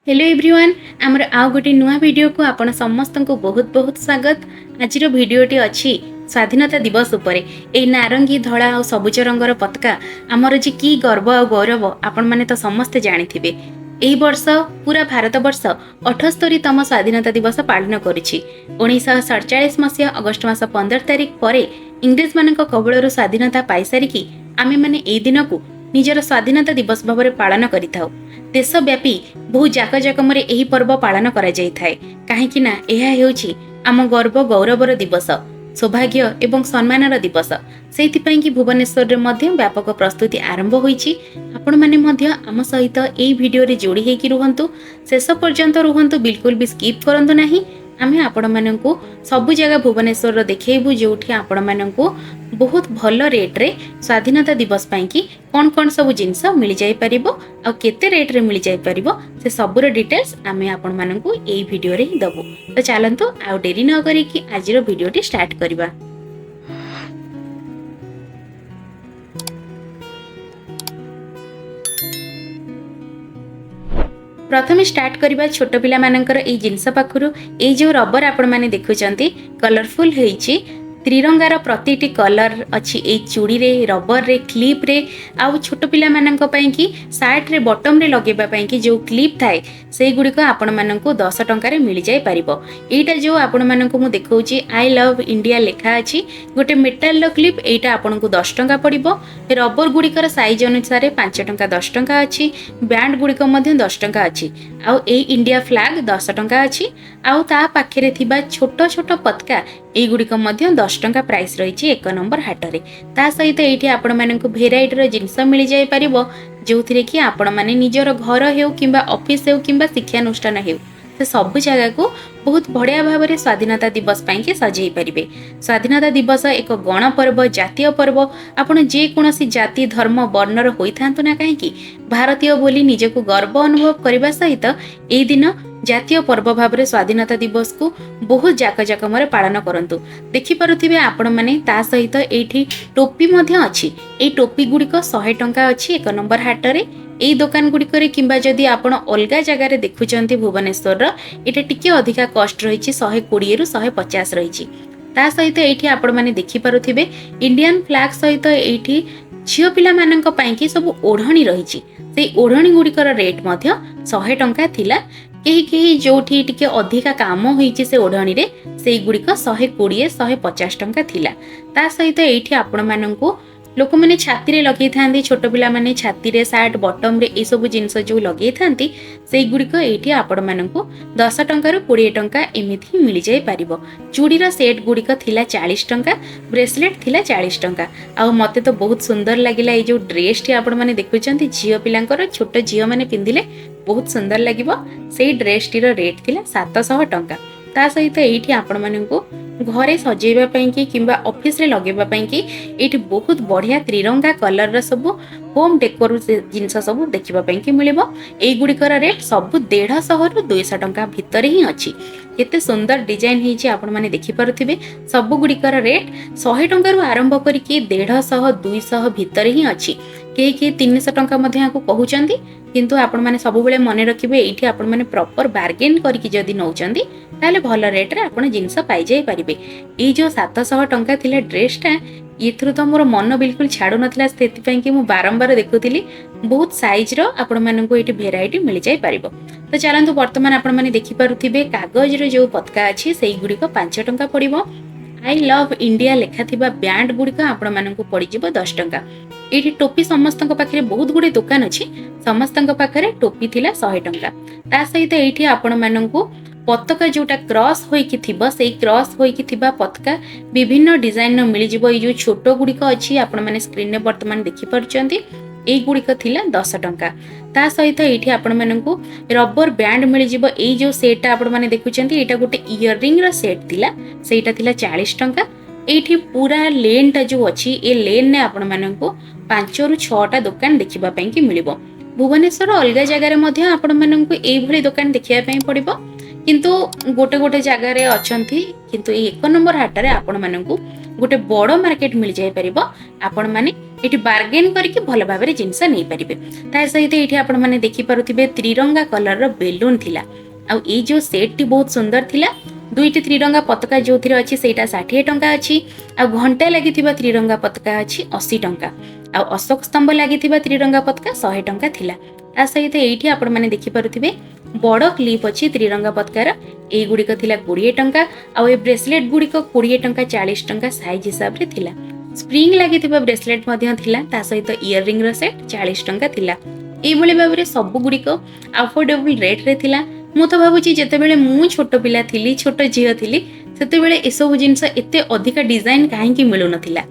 Hello everyone आमर आउ गोटे नुआ वीडियो को आपण समस्त को बहुत बहुत स्वागत। आज वीडियोटी अच्छी स्वाधीनता दिवस उपरे ए नारंगी धड़ा और सबुज रंगर पताका आमर जे की गर्व और गौरव आपण माने तो समस्ते जानिथिबे। एही वर्ष पूरा भारत वर्ष 78तम स्वाधीनता दिवस पालन करिछि। 1947 मसीहा अगस्ट मास 15 तारिख पर इंग्रेज मानक कबळरू स्वाधीनता पाई सारिकी आमे माने एही दिन को निजर स्वाधीनता दिवस भाव पालन करिथाउ। देशव्यापी बहु जाकजकमरे एही पर्व पालन करा जाय थाए काहेकि ना एहा हेउछि आम गर्व गौरवर दिवस, सौभाग्य एवं सम्मानर दिवस। सेहिथिपई कि भुवनेश्वर रे मध्य व्यापक प्रस्तुति आरंभ होईछि। आपण माने मध्य आम सहित एही वीडियो रे जोड़ी हेकि रुहंतु, शेष पर्यंत रुहंतु, बिल्कुल भी स्किप करंतु नाही। आमे आपण माननकु सब जगह भुवनेश्वर देखेबु जोठी आपण माननकु बहुत भल रेट रे स्वाधीनता दिवस पाई कि कौन कौन सब जिनस मिल जाय परिबो आ केते रेट रे मिल जाय परिबो से सबुर डिटेल्स आमे आपण माननकु एही वीडियो रे ही दबु। तो चलंतु आ देरी न करी कि आजिरो वीडियोटी स्टार्ट करबा। प्रथम स्टार्ट करबा छोट पिला मानकर ए जिनस पाखरु। ए जो रबर आपण माने देखुचंती कलरफुल हेइची, त्रिरंगार प्रतिटी कलर अच्छी ए चूड़ी रे, रबर रे, क्लिप रे आउ छोट पिला मानक पई कि सार्ट रे बॉटम रे लगेबा पई कि जो क्लिप थाए से गुडी को आपण मानक 10 टंका रे मिल जाय परिबो। एटा जो आपण मानक मु देखौची आई लव इंडिया लेखा अछि, गोटे मेटल रो क्लिप एटा आपण को 10 टंका पड़िबो। रबर गुडी कर साइज अनुसार 5 टंका 10 टंका अछि, बैंड गुडी को मध्य 10 टंका अछि, आउ ए इंडिया फ्लैग 10 टंका अछि, आउ ता पाखरे थिबा छोट छोट पतका ए गुडी को मध्य 10 टंका प्राइस रही 1 नंबर हाट रे। ता सहित एठी आपण मानक भेराइटी रो जिंस मिल जाय परिबो जोथिरे कि आपण माने निजर घर हेउ किंबा ऑफिस हेउ किंबा शिक्षानुष्ठान हेउ से सब जगह को बहुत बढ़िया भाव में स्वाधीनता दिवस पाई के सजाई परिबे। स्वाधीनता दिवस एक गण पर्व, जातीय पर्व। आपण जे कोनोसी जाति धर्म वर्णर होइथांतु ना काहेकि भारतीय बोली निजको गर्व अनुभव करबा सहित ए दिन जातीय पर्व भाव में स्वाधीनता दिवस को बहुत जाकजकमरे पालन करंतु। देखि पारुथिबे आपण माने ता सहित एठी टोपी मध्य अछि। ए टोपी गुडी को 100 टंका अछि 1 नंबर हाट रे। एई दुकान गुडी करे किंबा जदि आपण अलगा जगह रे देखुचंती भुवनेश्वर रो एटा टिके अधिका कॉस्ट रहिछि 120 रु 150 रहिछि। ता सहित एठी आपण माने देखि पारुथिबे इंडियन फ्लैग सहित एठी झियो पिला मानक पई कि सब ओढणी रहिछि। सेई ओढणी गुडी कर रेट मध्य 100 टंका थिला। केही केही जोठी टिके अधिका काम होईछि से ओढणी रे सेई गुडी को 120 150 टंका थिला। ता सहित एठी आपण माननकु लोक मैंने छाती रे लगे था, छोट पिला माने छाती रे सार्ट बॉटम रे ए सब जिनस जो लगे था से गुड़िक ये आपण मानक 10 टंका 20 टंका एमती मिल जाय परिबो। चूड़ीर सेट गुड़िक थिला 40 टंका, ब्रेसलेट थिला 40 टंका। आ मते तो बहुत सुंदर लगिला ए जो ड्रेस टी आपण माने देखुचंती झियो पिलांकर, छोट झियो माने पिंदिले बहुत सुंदर लागिबो। सेही ड्रेस टीर रेट थिला 700 टंका। ता सहित एठी आपण मानकु घरे सजेबा पई कि किंबा ऑफिस रे लगेबा पई कि एठी बहुत बढ़िया त्रिरंगा कलर र सब होम डेकोर जिनस सब देखिबा पई कि मिलिबो। एई गुडीकर रेट सब 150 रु 200 टंका भितर ही अछि। केते सुंदर डिजाइन हिची आपण माने देखि पारुथिबे। सब गुडीकर रेट 100 टंका रु आरंभ करी कि 150 200 भितर ही अछि। के 300 टंका मध्ये आकु कहउचंदी, किंतु आपण माने सब बेले मने रखिबे एठी आपण माने प्रॉपर बार्गेन करके जदी नउचंदी ताले भल रेट रे आपण जिंस पाई जाय परिबे। ए जो 700 टंका थिले ड्रेस टा एथरु तो मोर मन बिल्कुल छाडु नथिला, सेति पई कि मु बारंबार देखुथिली बहुत साइज रो आपण माननकु एठी भेराइटी मिल जाय परिबो। तो चलंतु वर्तमान आपण माने देखि पारुथिबे कागज रो जो पतका अछि सेई गुडी को 5 टंका पड़िबो। आई लव इंडिया लेखा थिबा बैंड गुडी को आपण माननकु पड़ी जिवो 10 टंका। एठी टोपी समस्तक पाखरे बहुत गुडे दुकान अछि, समस्तक पाखरे टोपी थिला 100 टंका। ता सहित एठी आपण माननकु पताका जोटा क्रॉस होई कि थिबा सेई क्रॉस होई कि थिबा पताका विभिन्न डिजाइन न मिली जिवो। ए जो छोटो गुडी को अछि आपण माने स्क्रीन रे वर्तमान देखि परचंती ए गुडी को थिला 10 टंका। ता सहित एठी आपण माननकु रबर बैंड मिली जिवो। ए जो सेट आपण माने देखुचंती एटा गोटे इयररिंग रा सेट थिला, सेटा थिला 40 टंका। एठी पूरा लेन टा जो अछि ए लेन ने आपण माननकु 5 रु 6 टा दुकान देखिबा पई कि मिलिबो। भुवनेश्वर अलगा जगह रे मध्य आपण माननकु एई भली दुकान देखिबा पई पड़िबो, किंतु गोटे गोटे जगह रे अछंती। किंतु 1 नंबर हाट रे आपण माननकु गोटे बड़ मार्केट मिल जाय परिबो। आपण माने एठी बार्गेन करके भल भाव जिनस नहीं पारे। ता सहित ये आपण मैंने देखिपे त्रिरंगा कलर बेलून थिला। आउ ए जो सेट टी बहुत सुंदर थिला। दुईटी त्रिरंगा पताका जो अच्छी से 60 टंका अच्छी। आ घंटा लगी त्रिरंगा पताका अच्छी 80 टंका। आ अशोक स्तंभ लगी त्रिरंगा पताका 100 टंका थिला। ता सहित ये आपण मैंने देखिपे बड़ क्लिप अच्छी त्रिरंगा पताकार ये गुड़िक 20 टंका। आउ ए ब्रेसलेट गुड़िक 20 टंका 40 टंका साइज हिसाब से थिला। स्प्रिंग लगी ब्रेसलेट थिला। ता सहित इयररिंग रो सेट 40 टंका थिला। एभली भाव में सब गुड़िक अफोर्डेबल रेट रे थिला। मु तो भावुची जेतेबेले मु छोट पिला थिली छोट झियो थिली सेतेबेले एसबु जिनस एते अधिका डिजाइन काहेकि मिलु नथिला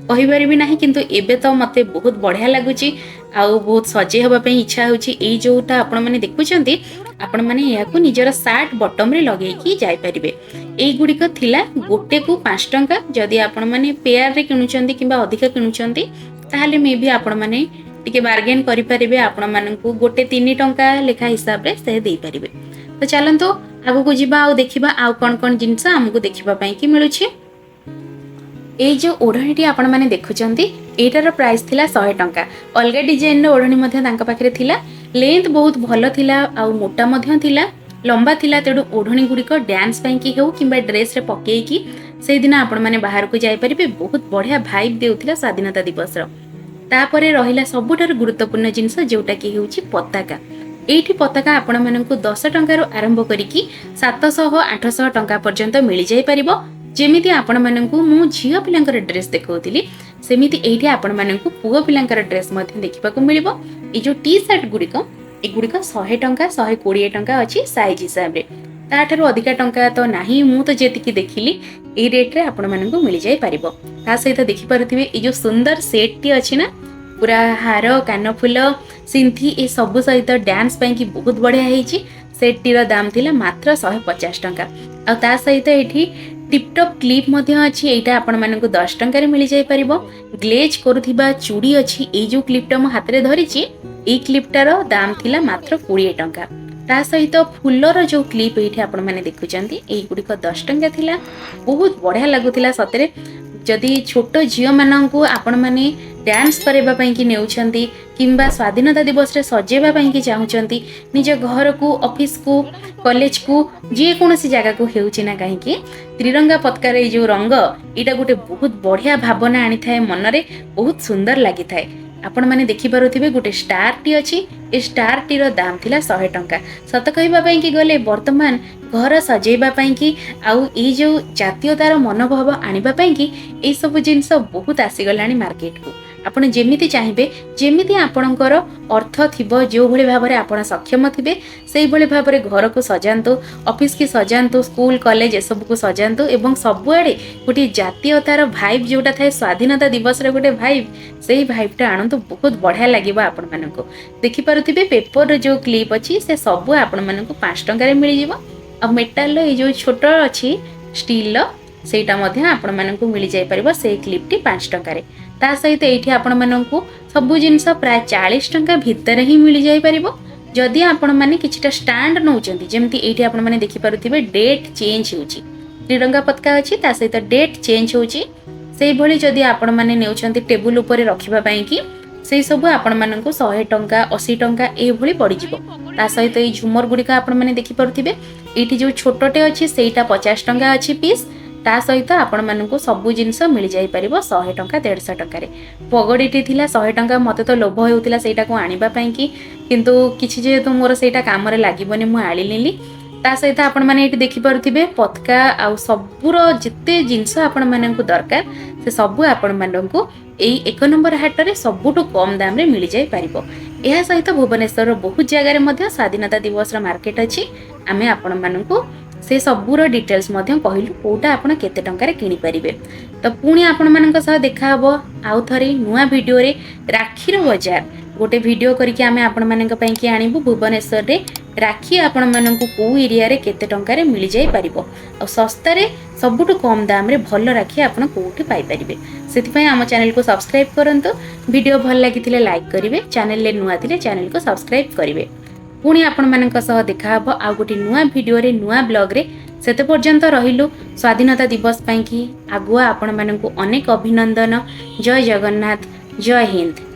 कहिबार भी नाही। किंतु एबे तो मते बहुत बढ़िया लागुची आउ बहुत सजे हबा पई इच्छा होची। एई जोटा आपण माने देखुचंती आपण माने याकू निजर सार्ट बॉटम रे लगेई की जाय परिबे। एई गुडीक थिला गोटे को 5 टंका। जदि आपण माने पेयर रे किनुचंती किबा अधिका किनुचंती ताहाले मे भी आपण माने टिके बार्गेन करि परिबे। आपण माननकू गोटे 3 टंका लेखा हिसाब रे से देई परिबे। तो चलतो आगो को जीवा आउ देखिबा आउ कोन कोन जिंस हमकु देखिबा पई कि मिलुछि। ए जो ओढ़णीटी आपण माने देखुचंती एटार प्राइस थिला 100 टंका। अलगा डिजाइन रो ओढ़णी मध्ये तांका पाखरे थिला। लेंथ बहुत भलो थिला आउ मोटा मध्ये थिला लंबा थिला। तेडु ओढ़णी गुडी को डांस पई कि हेउ किबा ड्रेस रे पकेई कि से दिन आपण माने बाहर को जाय परिबे। बहुत बढ़िया वाइब देउथिला स्वाधीनता दिवस रो। तापरे रहिला सबुठार गुरुत्वपूर्ण जिंस जोटा कि हेउछि पताका। एठी पताका आपण माननकु 10 टंका रो आरंभ करिकि 700-800 टंका पर्यंत मिल जाय परिबो। जेमिति आपण माननकु मु झियो पिलांकर ड्रेस देखौतिली सेमिति एठी आपण माननकु पुओ पिलांकर ड्रेस मध्ये देखिबाकू मिलिबो। ए जो टी शर्ट गुडिको ए गुडिको 100 टंका 120 टंका अछि साइज हिसाब रे। ताठारु अधिका टंका तो नाही। मु तो जेतिकी देखिली ए रेट रे आपण माननकु मिल जाय परिबो। ता सहित देखि परथिबे ए जो सुंदर सेट टी अछि ना पूरा हार कानफुल सिंथी ए सब सहित डांस पई कि बहुत बढ़िया हेची। सेट टी रो दाम थिला मात्र 150 टंका। आ ता सहित एठी टिपटॉप क्लिप मध्ये अछि। एटा आपण माननकु 10 टंका रे मिल जाय परिबो। ग्लेज करूथिबा चूड़ी अछि। ए जो क्लिपटा म हाथ रे धरिछि ए क्लिपटार दाम थिला मात्र 20 टंका। ता सहित फुलर जो क्लिप एठी आपण माने देखुचंती ए गुडी को 10 टंका थिला। बहुत बढ़िया लागुथिला सतरे। जदि छोट झियो माननकु आपण माने डांस करबा पई कि नेउछंती किंबा स्वाधीनता दिवस रे सजेबा पई कि चाहुचंती निज घर को ऑफिस को कॉलेज को जे कोनोसी जगह को हेउची ना काहे कि त्रिरंगा पताका रे जो रंग एटा गोटे बहुत बढ़िया भावना आनी थाए मन रे बहुत सुंदर लागि थाए। आपण माने देखि पारुथिबे गोटे स्टार टी अछि। ए स्टार टी रो दाम थिला 100 टंका। सत कहिबा पई कि गले वर्तमान घर सजेबा पई कि आउ ए जो जातीयतार मनोभाव आनिबा पई कि ए सब जिंस बहुत आसी गलानी मार्केट को। आपण जेमिति चाहिबे जेमिति आपणकर अर्थ थिबो जो भली भाबरे आपण सक्षम थिबे सेही भली भाबरे घर को सजांतु ऑफिस की सजांतु स्कूल कॉलेज ए सब को सजांतु एवं सबुआडे गोटे जातीयतार भाइब जोटा थाए स्वाधीनता दिवस रे गोटे भाइब सेही भाइबटा आणंतु बहुत बढ़िया लागिबो आपण मानको। देखि पारुथिबे पेपर जो क्लिप अछि से सब आपण मानको 5 टंका रे मिलि जिवो। आ मेटल रो ए जो छोट अछि स्टील रो सेटा मध्ये आपण मानको मिलि जाय परिबो से क्लिपटी 5 टंका रे। ता सहित एठी आपण माननकु सब जिंस प्राय 40 टंका भितर ही मिल जाय परिबो। जदि आपण माने किछटा स्टैंड नउचंती जेमति एठी आपण माने देखि पारुथिबे डेट चेंज होउची त्रिरंगा पताका अछि ता सहित डेट चेंज होउची सेही भली जदि आपण माने नेउचंती टेबल ऊपर रखिबा पई कि सेही सब आपण माननकु 100 टंका 80 टंका ए भली पड़ी जिवो। ता सहित ए झुमर गुडिका आपण माने देखि पारुथिबे एठी जो छोटटे अछि सेटा 50 टंका अछि पीस। ता सहित आपण माननकु सब जिंस मिल जाय परिबो 100 टंका 150 टंका रे। पगडीटी थिला 100 टंका मते तो लोभ हेउतिला सेटा को आनिबा पई कि किंतु किछि जे तो मोर सेटा काम रे लागिबोनी मु आली लेली। ता सहित आपण माने एठी देखि पारुथिबे पतका आ सबुर जत्ते जिंस आपण माननकु दरकार से सब आपण माननकु एई 1 नंबर हाट रे सबुटु कम दाम रे मिल जाय परिबो। एहा सहित भुवनेश्वर रो बहुत जगह रे मध्ये स्वाधीनता दिवस रो मार्केट अछि। आमे आपण माननकु से सबुर डिटेल्स मध्ये कहिलु कोटा आपण केते टंका रे किनि परिबे। तो पुणी आपण मानक सह देखा हबो आउ थरे नुवा वीडियो रे राखी रो बाजार गोटे वीडियो करिके आमे आपण मानक पई कि आनिबु भुवनेश्वर रे राखी आपण मानकु को एरिया रे केते टंका रे मिल जाय परिबो आ सस्ता रे सबुटु कम दाम रे भलो राखी आपण कोठी पाई परिबे। सेति पई हम चैनल को सब्सक्राइब करंतु वीडियो भल लागिथिले लाइक करिवे चैनल ले नुवा थिले चैनल को सब्सक्राइब करिवे। पुणी आपण मानक सह देखा हबो आ गोटे नुवा वीडियो रे नुवा ब्लॉग रे सेते पर्यंत रहिलु स्वाधीनता दिवस पई कि आगुआ आपण मानकु अनेक अभिनंदन। जय जगन्नाथ। ଜୟ ହିନ୍ଦ।